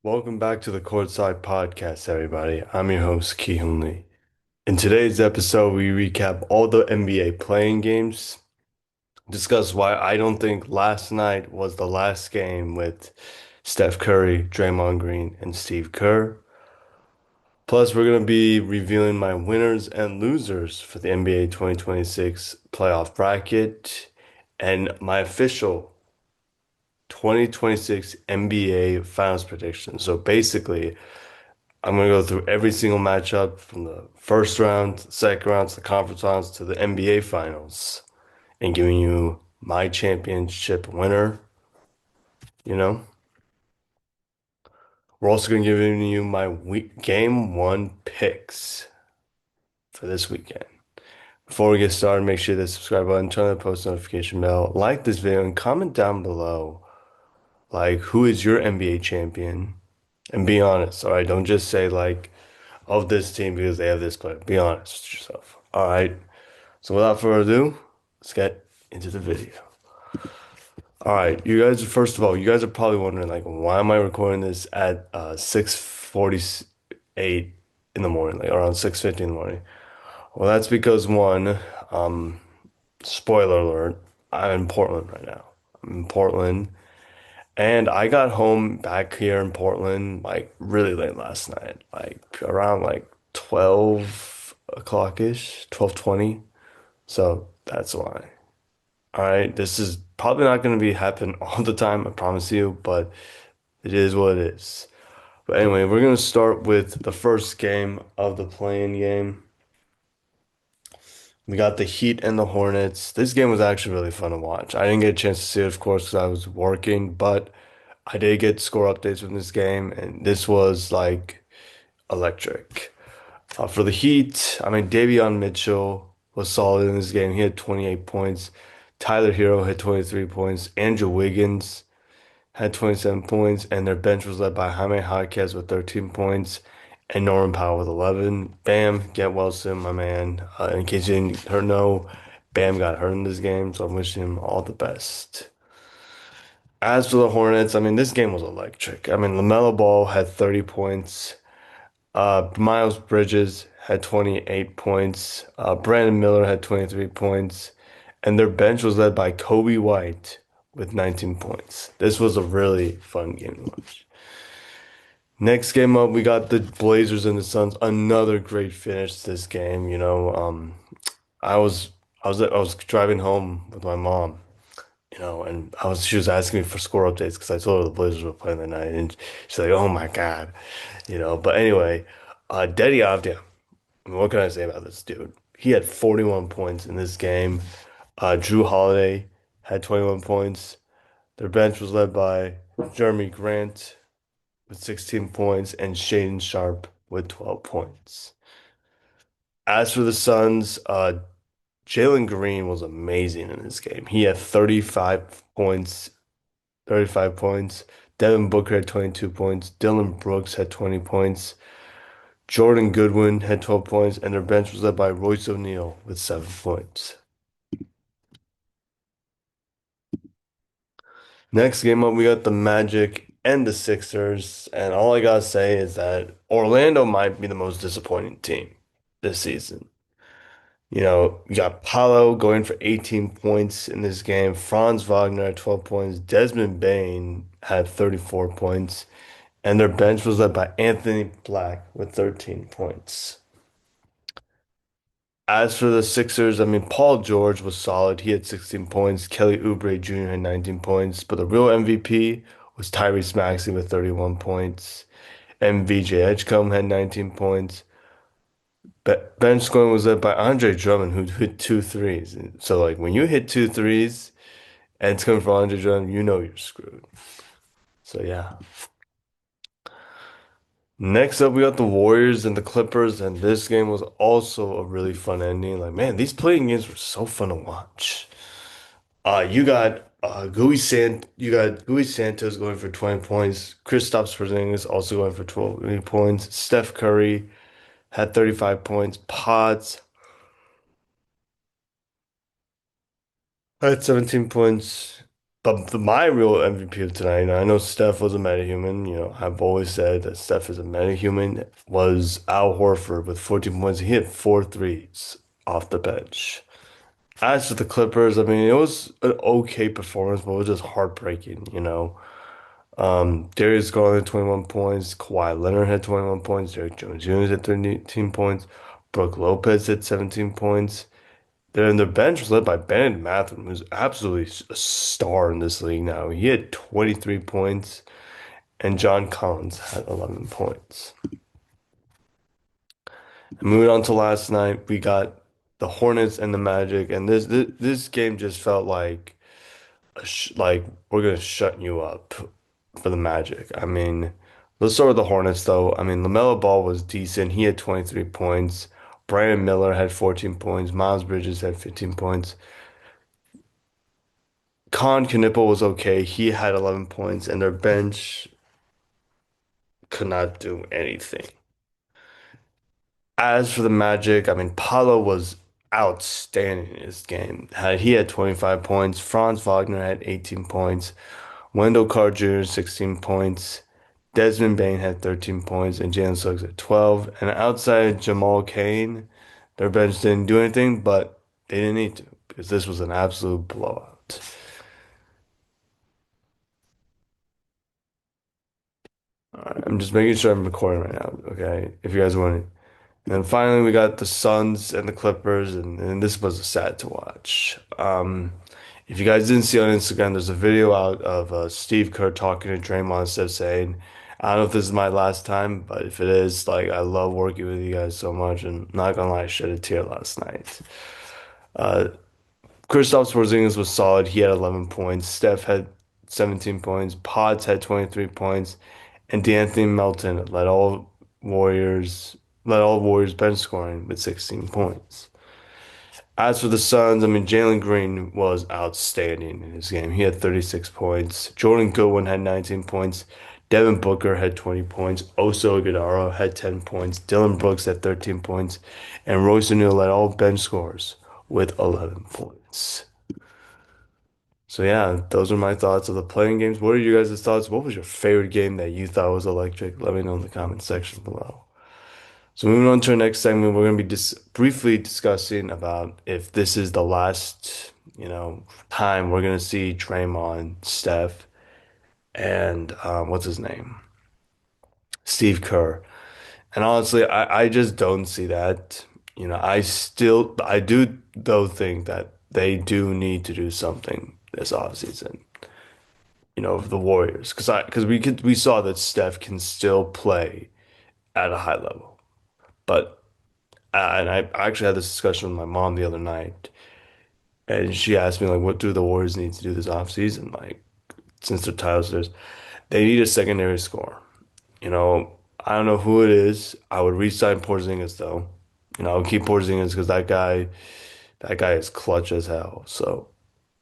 Welcome back to the Courtside podcast, everybody. I'm your host, Ki Lee. In today's episode, we recap all the NBA playing games, discuss why I don't think last night was the last game with Steph Curry, Draymond Green, and Steve Kerr. Plus, we're going to be revealing my winners and losers for the NBA 2026 playoff bracket and my official 2026 NBA Finals prediction. So basically, I'm going to go through every single matchup from the first round, second round, to the conference rounds to the NBA Finals and giving you my championship winner. You know, we're also going to give you my game one picks for this weekend. Before we get started, make sure to subscribe button, turn on the post notification bell, like this video, and comment down below, like, who is your NBA champion? And be honest, all right? Don't just say, like, of this team because they have this player. Be honest with yourself, all right? So without further ado, let's get into the video. All right, you guys, first of all, you guys are probably wondering, like, why am I recording this at 6:48 in the morning, like around 6:50 in the morning? Well, that's because one, um, spoiler alert, I'm in Portland right now. I'm in Portland, and I got home back here in Portland like really late last night, like around like 12 o'clock-ish, 12:20. So that's why. All right, this is probably not going to be happen all the time, I promise you, but it is what it is. But anyway, we're going to start with the first game of the playing game. We got the Heat and the Hornets. This game was actually really fun to watch. I didn't get a chance to see it, of course, because I was working, but I did get score updates from this game, and this was like electric. For the Heat, I mean, Davion Mitchell was solid in this game. He had 28 points. Tyler Hero had 23 points. Andrew Wiggins had 27 points, and their bench was led by Jaime Jaquez with 13 points and Norman Powell with 11. Bam, get well soon, my man. In case you didn't know, Bam got hurt in this game, so I'm wishing him all the best. As for the Hornets, I mean, this game was electric. I mean, LaMelo Ball had 30 points. Miles Bridges had 28 points. Brandon Miller had 23 points. And their bench was led by Kobe White with 19 points. This was a really fun game to watch. Next game up, we got the Blazers and the Suns. Another great finish to this game. I was I was driving home with my mom, and she was asking me for score updates because I told her the Blazers were playing that night, and she's like, "Oh my God," But anyway, Dede Avdija. I mean, what can I say about this dude? He had 41 points in this game. Drew Holiday had 21 points. Their bench was led by Jeremy Grant with 16 points and Shaden Sharp with 12 points. As for the Suns, Jalen Green was amazing in this game. He had 35 points. Devin Booker had 22 points. Dylan Brooks had 20 points. Jordan Goodwin had 12 points, and their bench was led by Royce O'Neal with 7 points. Next game up, we got the Magic and the Sixers, and all I gotta say is that Orlando might be the most disappointing team this season. You got Paolo going for 18 points in this game. Franz Wagner had 12 points. Desmond Bane had 34 points. And their bench was led by Anthony Black with 13 points. As for the Sixers, I mean, Paul George was solid. He had 16 points. Kelly Oubre Jr. had 19 points. But the real MVP was Tyrese Maxey with 31 points. MVJ Edgecombe had 19 points. Bench scoring was led by Andre Drummond, who hit two threes. And so, like, when you hit two threes and it's coming from Andre Drummond, you know you're screwed. So, yeah. Next up, we got the Warriors and the Clippers, and this game was also a really fun ending. Like, man, these playing games were so fun to watch. You got Gui Santos going for 20 points. Kristaps Porzingis also going for 12 points. Steph Curry had 35 points. Pods had 17 points. But my real MVP of tonight, and I know Steph was a metahuman, I've always said that Steph is a metahuman, was Al Horford with 14 points. He hit four threes off the bench. As for the Clippers, I mean, it was an okay performance, but it was just heartbreaking. Darius Garland had 21 points, Kawhi Leonard had 21 points, Derrick Jones Jr. had 13 points, Brook Lopez had 17 points. Their bench was led by Bennett Mathurin, who's absolutely a star in this league now. He had 23 points, and John Collins had 11 points. And moving on to last night, we got the Hornets and the Magic, and this game just felt like we're gonna shut you up for the Magic. I mean, let's start with the Hornets though. I mean, LaMelo Ball was decent. He had 23 points. Brandon Miller had 14 points. Miles Bridges had 15 points. Khan Knippel was okay. He had 11 points, and their bench could not do anything. As for the Magic, I mean, Paolo was outstanding in this game. He had 25 points. Franz Wagner had 18 points. Wendell Carter Jr. 16 points. Desmond Bain had 13 points, and Jalen Suggs had 12. And outside Jamal Cain, their bench didn't do anything, but they didn't need to because this was an absolute blowout. All right, I'm just making sure I'm recording right now, okay? If you guys want. And then finally, we got the Suns and the Clippers, and this was sad to watch. If you guys didn't see on Instagram, there's a video out of Steve Kerr talking to Draymond instead of saying, I don't know if this is my last time, but if it is, like, I love working with you guys so much, and not gonna lie, I shed a tear last night. Uh, Kristaps Porzingis was solid. He had 11 points. Steph had 17 points. Pods had 23 points. And D'Anthony Melton Warriors led all Warriors bench scoring with 16 points. As for the Suns, I mean, Jalen Green was outstanding in his game. He had 36 points. Jordan Goodwin had 19 points. Devin Booker had 20 points. Oso Ighodaro had 10 points. Dylan Brooks had 13 points. And Royce O'Neal led all bench scores with 11 points. So yeah, those are my thoughts of the playing games. What are you guys' thoughts? What was your favorite game that you thought was electric? Let me know in the comment section below. So moving on to our next segment, we're going to be briefly discussing about if this is the last, time we're going to see Draymond, Steph, and what's his name? Steve Kerr. And honestly, I just don't see that. I do though think that they do need to do something this offseason. The Warriors, because we saw that Steph can still play at a high level, but and I actually had this discussion with my mom the other night, and she asked me like, what do the Warriors need to do this offseason? Like, since they're titles, they need a secondary score. I don't know who it is. I would re-sign Porzingis though. I would keep Porzingis because that guy is clutch as hell. So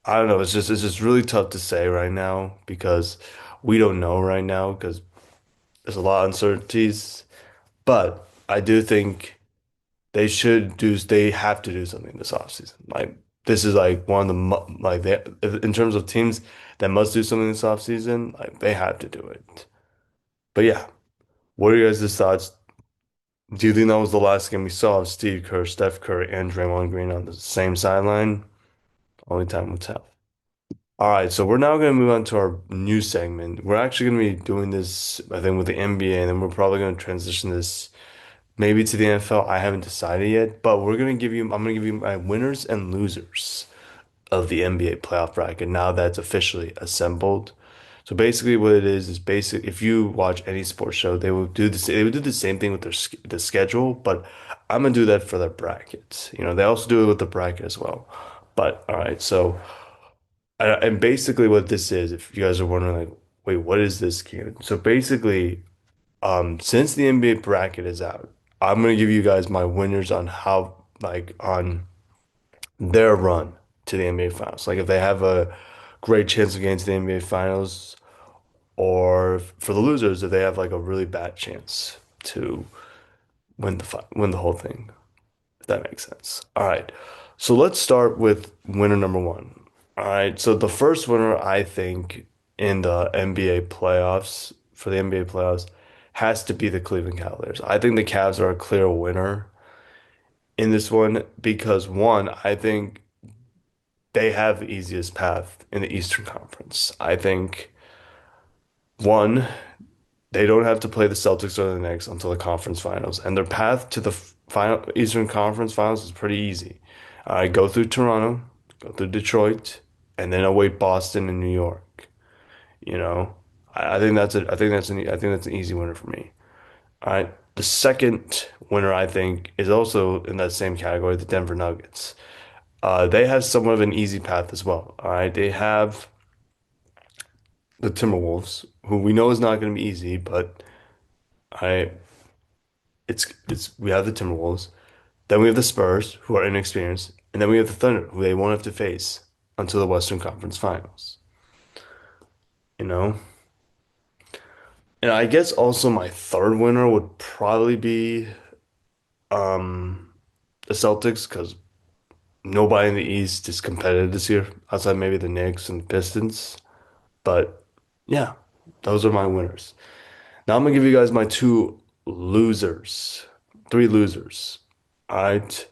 I don't know. It's just really tough to say right now because we don't know right now because there's a lot of uncertainties. But I do think they have to do something this offseason. Like this is like one of the like they in terms of teams that must do something this offseason, like they have to do it. But yeah, what are your guys' thoughts? Do you think that was the last game we saw of Steve Kerr, Steph Curry, and Draymond Green on the same sideline? Only time will tell. All right, so we're now going to move on to our new segment. We're actually going to be doing this, I think, with the NBA, and then we're probably going to transition this maybe to the NFL. I haven't decided yet, but I'm going to give you my winners and losers of the NBA playoff bracket now that's officially assembled. So basically, what it is basic. If you watch any sports show, they will do this. They would do the same thing with the schedule, but I'm gonna do that for their brackets. They also do it with the bracket as well. But all right, so. And basically what this is, if you guys are wondering, like, wait, what is this game? So basically, since the NBA bracket is out, I'm gonna give you guys my winners on how, like, on their run to the NBA Finals. Like, if they have a great chance of getting to the NBA Finals, or for the losers, if they have like a really bad chance to win the whole thing, if that makes sense. All right, so let's start with winner number one. All right, so the first winner, I think, in the NBA playoffs, for the NBA playoffs, has to be the Cleveland Cavaliers. I think the Cavs are a clear winner in this one because one, I think they have the easiest path in the Eastern Conference. I think one, they don't have to play the Celtics or the Knicks until the conference finals, and their path to the final Eastern Conference finals is pretty easy. I go through Toronto, go through Detroit, and then await Boston and New York. You know, I think that's an easy winner for me. All right. The second winner I think is also in that same category, the Denver Nuggets. They have somewhat of an easy path as well. All right. They have the Timberwolves, who we know is not going to be easy, but I it's we have the Timberwolves. Then we have the Spurs, who are inexperienced, and then we have the Thunder, who they won't have to face until the Western Conference Finals. You know? And I guess also my third winner would probably be um the Celtics because nobody in the East is competitive this year, outside maybe the Knicks and the Pistons. But yeah, those are my winners. Now I'm gonna give you guys my two losers, three losers. All right.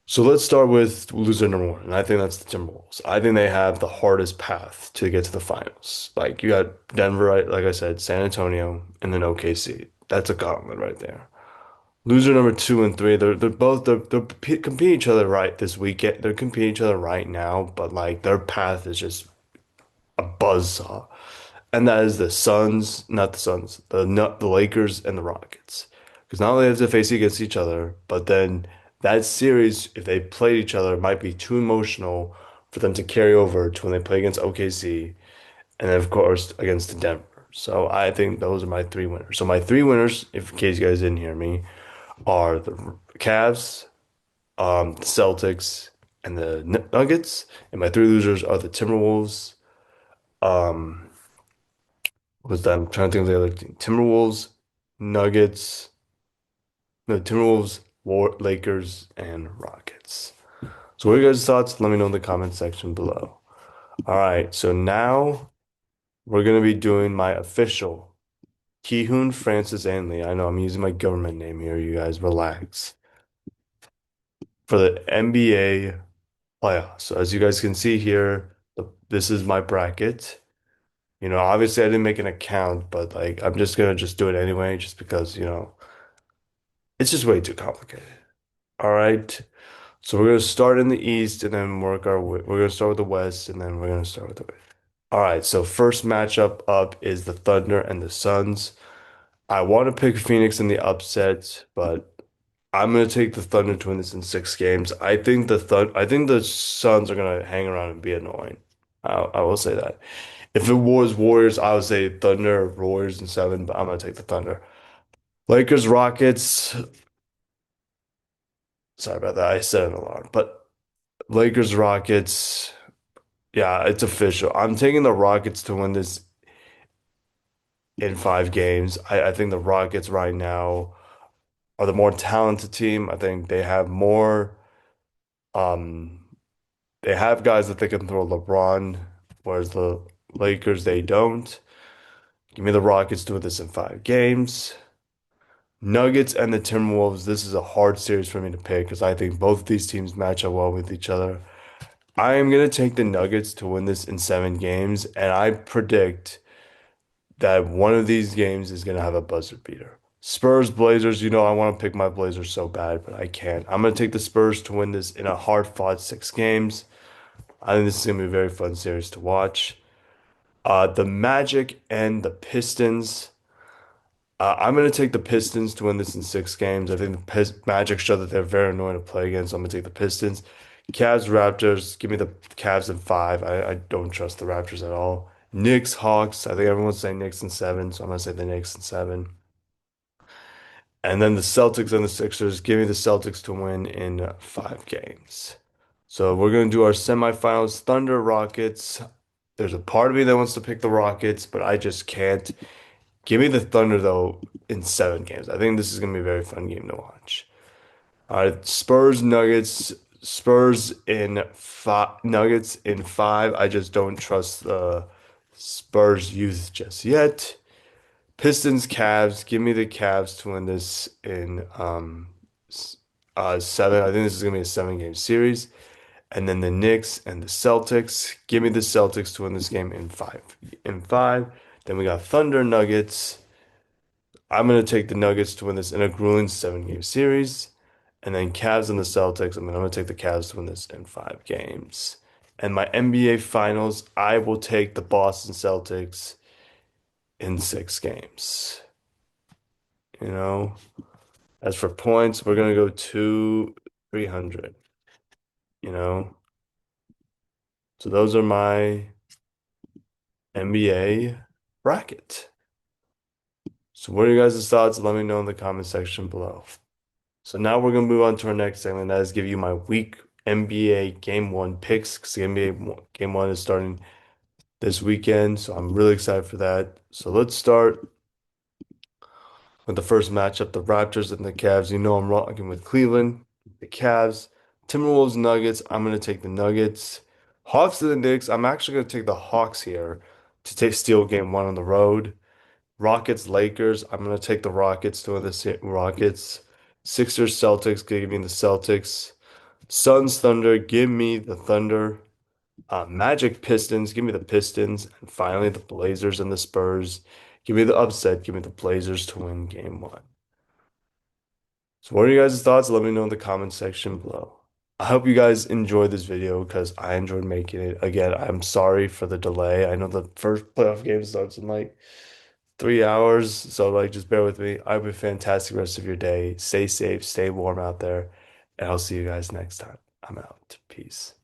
So let's start with loser number one, and I think that's the Timberwolves. I think they have the hardest path to get to the finals. Like you got Denver, right? Like I said, San Antonio, and then OKC. That's a gauntlet right there. Loser number two and three, they're competing each other right this weekend. They're competing each other right now, but like their path is just a buzzsaw. And that is the Suns, not the Suns, the Lakers and the Rockets. Because not only do they have to face against each other, but then that series, if they play each other, might be too emotional for them to carry over to when they play against OKC, and then of course against Denver. So I think those are my three winners. So my three winners, if in case you guys didn't hear me, are the Cavs, the Celtics, and the Nuggets. And my three losers are the Timberwolves. Um, what was that? I'm trying to think of the other team. Timberwolves, Nuggets, no, Timberwolves, Lakers, and Rockets. So what are your guys' thoughts? Let me know in the comment section below. All right, so now we're gonna be doing my official Kihun Francis Anley. I know I'm using my government name here. You guys relax. For the NBA playoffs. So as you guys can see here, this is my bracket. You know, obviously I didn't make an account, but like I'm just gonna just do it anyway, just because, it's just way too complicated. All right. So we're gonna start in the East and then work our way. We're gonna start with the West and then we're gonna start with the West. All right. So first matchup up is the Thunder and the Suns. I want to pick Phoenix in the upset, but I'm gonna take the Thunder to win this in 6 games. I think the Suns are gonna hang around and be annoying. I will say that. If it was Warriors, I would say Thunder, Warriors in 7, but I'm gonna take the Thunder. Lakers, Rockets. Sorry about that. I set an alarm, but Lakers, Rockets. Yeah, it's official. I'm taking the Rockets to win this in 5 games. I think the Rockets right now are the more talented team. I think they have more. Um, They have guys that they can throw LeBron, whereas the Lakers, they don't. Give me the Rockets doing this in 5 games. Nuggets and the Timberwolves, this is a hard series for me to pick because I think both of these teams match up well with each other. I am going to take the Nuggets to win this in 7 games, and I predict that one of these games is going to have a buzzer beater. Spurs, Blazers, I want to pick my Blazers so bad, but I can't. I'm going to take the Spurs to win this in a hard-fought 6 games. I think this is going to be a very fun series to watch. The Magic and the Pistons. I'm going to take the Pistons to win this in 6 games. I think the Magic show that they're very annoying to play against. So I'm going to take the Pistons. Cavs, Raptors. Give me the Cavs in 5. I don't trust the Raptors at all. Knicks, Hawks. I think everyone's saying Knicks in 7. So I'm going to say the Knicks in 7. And then the Celtics and the Sixers. Give me the Celtics to win in 5 games. So we're going to do our semifinals. Thunder, Rockets. There's a part of me that wants to pick the Rockets, but I just can't. Give me the Thunder though in 7 games. I think this is gonna be a very fun game to watch. All right, Spurs, Nuggets. Spurs in five, Nuggets in five. I just don't trust the Spurs youth just yet. Pistons, Cavs. Give me the Cavs to win this in seven. I think this is gonna be a seven-game series. And then the Knicks and the Celtics. Give me the Celtics to win this game in five. In five. Then we got Thunder, Nuggets. I'm gonna take the Nuggets to win this in a grueling seven-game series. And then Cavs and the Celtics. I'm gonna take the Cavs to win this in five games. And my NBA Finals, I will take the Boston Celtics in six games. You know, as for points, we're gonna go to 300. You know, so those are my NBA bracket. So what are you guys' thoughts? Let me know in the comment section below. So now we're gonna move on to our next segment. That is give you my week NBA Game One picks because the NBA Game One is starting this weekend. So I'm really excited for that. So let's start with the first matchup, the Raptors and the Cavs. You know I'm rocking with Cleveland, the Cavs, Timberwolves, Nuggets. I'm gonna take the Nuggets. Hawks to the Knicks. I'm actually gonna take the Hawks here to take steal game one on the road. Rockets, Lakers. I'm gonna take the Rockets to win the Rockets. Sixers, Celtics. Give me the Celtics. Suns, Thunder. Give me the Thunder. Magic, Pistons. Give me the Pistons. And finally, the Blazers and the Spurs. Give me the upset. Give me the Blazers to win game one. So what are you guys' thoughts? Let me know in the comment section below. I hope you guys enjoyed this video because I enjoyed making it. Again, I'm sorry for the delay. I know the first playoff game starts in like 3 hours, so like just bear with me. I hope you have a fantastic rest of your day. Stay safe, stay warm out there, and I'll see you guys next time. I'm out. Peace.